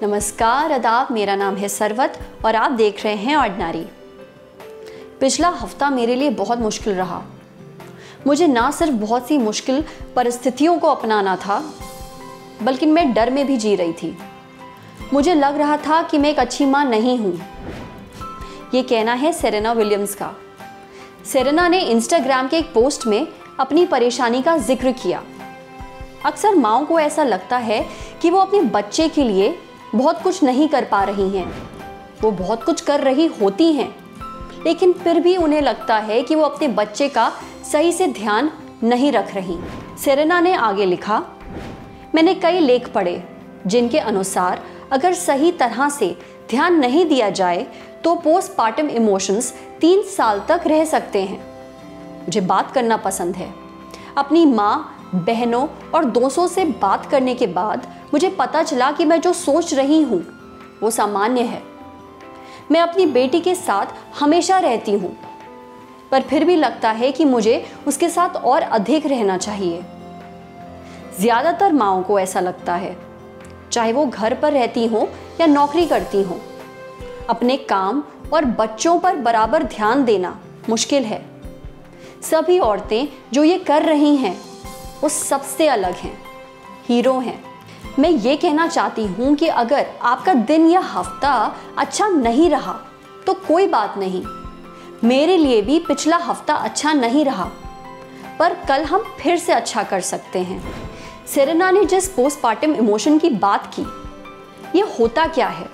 नमस्कार, आदाब। मेरा नाम है सरवत और आप देख रहे हैं ऑर्डिनरी। पिछला हफ्ता मेरे लिए बहुत मुश्किल रहा। मुझे ना सिर्फ बहुत सी मुश्किल परिस्थितियों को अपनाना था, बल्कि मैं डर में भी जी रही थी। मुझे लग रहा था कि मैं एक अच्छी माँ नहीं हूँ। ये कहना है सेरेना विलियम्स का। सेरेना ने इंस्टाग्राम के एक पोस्ट में अपनी परेशानी का जिक्र किया। अक्सर माँओं को ऐसा लगता है कि वो अपने बच्चे के लिए बहुत कुछ नहीं कर पा रही हैं। वो बहुत कुछ कर रही होती हैं, लेकिन फिर भी उन्हें लगता है कि वो अपने बच्चे का सही से ध्यान नहीं रख रही। सेरेना ने आगे लिखा, मैंने कई लेख पढ़े जिनके अनुसार अगर सही तरह से ध्यान नहीं दिया जाए तो पोस्टपार्टम इमोशंस 3 साल तक रह सकते हैं। मुझे बात करना पसंद है। अपनी माँ, बहनों और दोस्तों से बात करने के बाद मुझे पता चला कि मैं जो सोच रही हूँ वो सामान्य है। मैं अपनी बेटी के साथ हमेशा रहती हूँ, पर फिर भी लगता है कि मुझे उसके साथ और अधिक रहना चाहिए। ज़्यादातर माँओं को ऐसा लगता है, चाहे वो घर पर रहती हों या नौकरी करती हों। अपने काम और बच्चों पर बराबर ध्यान देना मुश्किल है। सभी औरतें जो ये कर रही हैं वो सबसे अलग हैं, हीरो हैं। मैं ये कहना चाहती हूँ कि अगर आपका दिन या हफ्ता अच्छा नहीं रहा तो कोई बात नहीं। मेरे लिए भी पिछला हफ्ता अच्छा नहीं रहा, पर कल हम फिर से अच्छा कर सकते हैं। सेरेना ने जिस पोस्टपार्टम इमोशन की बात की, ये होता क्या है?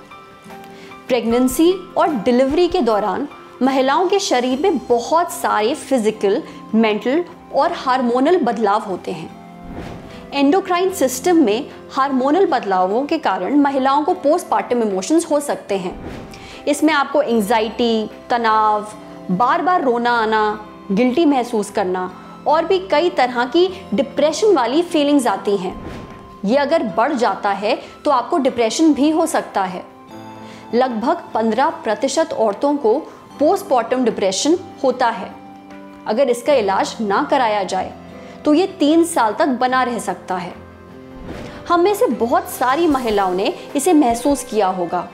प्रेगनेंसी और डिलीवरी के दौरान महिलाओं के शरीर में बहुत सारे फिजिकल, मेंटल और हार्मोनल बदलाव होते हैं। एंडोक्राइन सिस्टम में हार्मोनल बदलावों के कारण महिलाओं को पोस्टपार्टम इमोशंस हो सकते हैं। इसमें आपको एंजाइटी, तनाव, बार बार रोना आना, गिल्टी महसूस करना और भी कई तरह की डिप्रेशन वाली फीलिंग्स आती हैं। ये अगर बढ़ जाता है तो आपको डिप्रेशन भी हो सकता है। लगभग 15% औरतों को पोस्टपार्टम डिप्रेशन होता है। अगर इसका इलाज ना कराया जाए तो ये 3 साल तक बना रह सकता है। हम में से बहुत सारी महिलाओं ने इसे महसूस किया होगा।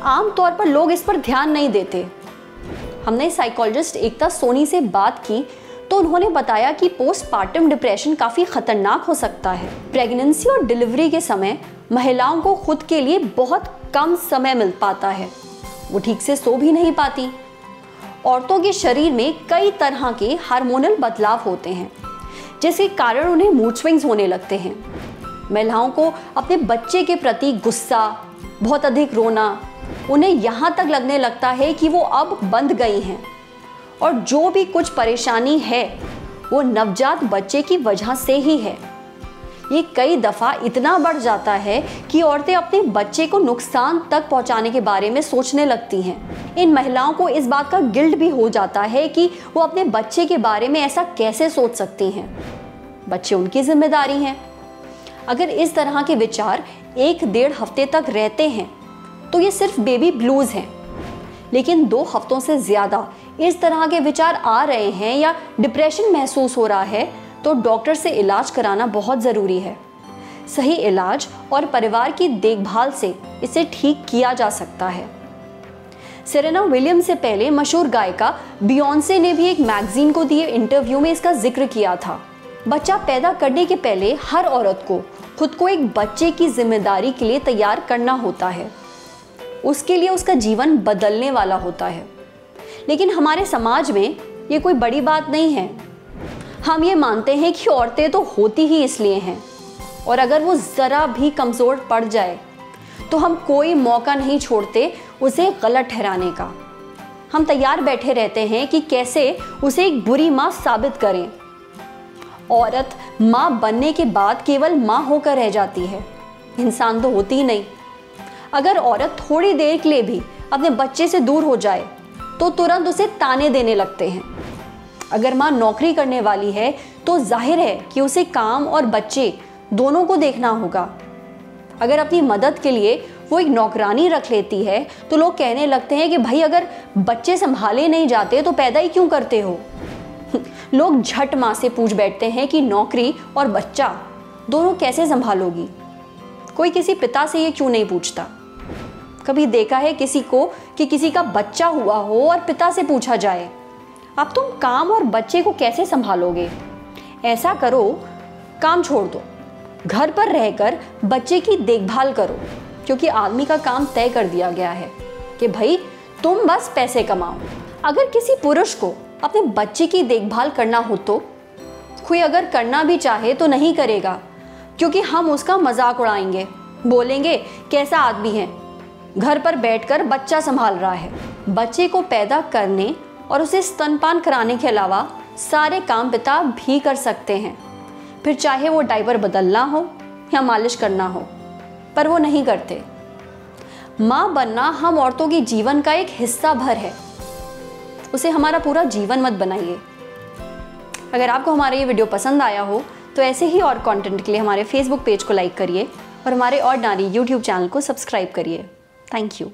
आमतौर पर लोग इस पर ध्यान नहीं देते। हमने साइकोलॉजिस्ट एकता सोनी से बात की तो उन्होंने बताया कि पोस्टपार्टम डिप्रेशन काफ़ी खतरनाक हो सकता है। प्रेगनेंसी और डिलीवरी के समय महिलाओं को खुद के लिए बहुत कम समय मिल पाता है। वो ठीक से सो भी नहीं पाती। औरतों के शरीर में कई तरह के हार्मोनल बदलाव होते हैं, जिसके कारण उन्हें मूड स्विंग्स होने लगते हैं। महिलाओं को अपने बच्चे के प्रति गुस्सा, बहुत अधिक रोना, उन्हें यहाँ तक लगने लगता है कि वो अब बंध गई हैं। और जो भी कुछ परेशानी है वो नवजात बच्चे की वजह से ही है। ये कई दफ़ा इतना बढ़ जाता है कि औरतें अपने बच्चे को नुकसान तक पहुंचाने के बारे में सोचने लगती हैं। इन महिलाओं को इस बात का गिल्ट भी हो जाता है कि वो अपने बच्चे के बारे में ऐसा कैसे सोच सकती हैं। बच्चे उनकी जिम्मेदारी हैं। अगर इस तरह के विचार 1-1.5 हफ्ते तक रहते हैं तो ये सिर्फ बेबी ब्लूज हैं, लेकिन 2 हफ्तों से ज़्यादा इस तरह के विचार आ रहे हैं या डिप्रेशन महसूस हो रहा है तो डॉक्टर से इलाज कराना बहुत ज़रूरी है। सही इलाज और परिवार की देखभाल से इसे ठीक किया जा सकता है। सेरेना विलियम्स से पहले मशहूर गायिका बियॉन्से ने भी एक मैगजीन को दिए इंटरव्यू में इसका जिक्र किया था। बच्चा पैदा करने के पहले हर औरत को खुद को एक बच्चे की जिम्मेदारी के लिए तैयार करना होता है। उसके लिए उसका जीवन बदलने वाला होता है। लेकिन हमारे समाज में ये कोई बड़ी बात नहीं है। हम ये मानते हैं कि औरतें तो होती ही इसलिए हैं, और अगर वो ज़रा भी कमज़ोर पड़ जाए तो हम कोई मौका नहीं छोड़ते उसे गलत ठहराने का। हम तैयार बैठे रहते हैं कि कैसे उसे एक बुरी माँ साबित करें। औरत माँ बनने के बाद केवल माँ होकर रह जाती है, इंसान तो होती ही नहीं। अगर औरत थोड़ी देर के लिए भी अपने बच्चे से दूर हो जाए तो तुरंत उसे ताने देने लगते हैं। अगर माँ नौकरी करने वाली है तो जाहिर है कि उसे काम और बच्चे दोनों को देखना होगा। अगर अपनी मदद के लिए वो एक नौकरानी रख लेती है तो लोग कहने लगते हैं कि भाई अगर बच्चे संभाले नहीं जाते तो पैदा ही क्यों करते हो। लोग झट माँ से पूछ बैठते हैं कि नौकरी और बच्चा दोनों कैसे संभालोगी। कोई किसी पिता से ये क्यों नहीं पूछता? कभी देखा है किसी को कि किसी का बच्चा हुआ हो और पिता से पूछा जाए, अब तुम काम और बच्चे को कैसे संभालोगे? ऐसा करो, काम छोड़ दो, घर पर रहकर बच्चे की देखभाल करो, क्योंकि आदमी का काम तय कर दिया गया है कि भाई तुम बस पैसे कमाओ। अगर किसी पुरुष को अपने बच्चे की देखभाल करना हो तो कोई अगर करना भी चाहे तो नहीं करेगा, क्योंकि हम उसका मजाक उड़ाएंगे, बोलेंगे कैसा आदमी है, घर पर बैठकर बच्चा संभाल रहा है। बच्चे को पैदा करने और उसे स्तनपान कराने के अलावा सारे काम पिता भी कर सकते हैं, फिर चाहे वो डायपर बदलना हो या मालिश करना हो, पर वो नहीं करते। माँ बनना हम औरतों के जीवन का एक हिस्सा भर है, उसे हमारा पूरा जीवन मत बनाइए। अगर आपको हमारा ये वीडियो पसंद आया हो तो ऐसे ही और कंटेंट के लिए हमारे फेसबुक पेज को लाइक करिए और हमारे ऑर्डिनरी यूट्यूब चैनल को सब्सक्राइब करिए। Thank you.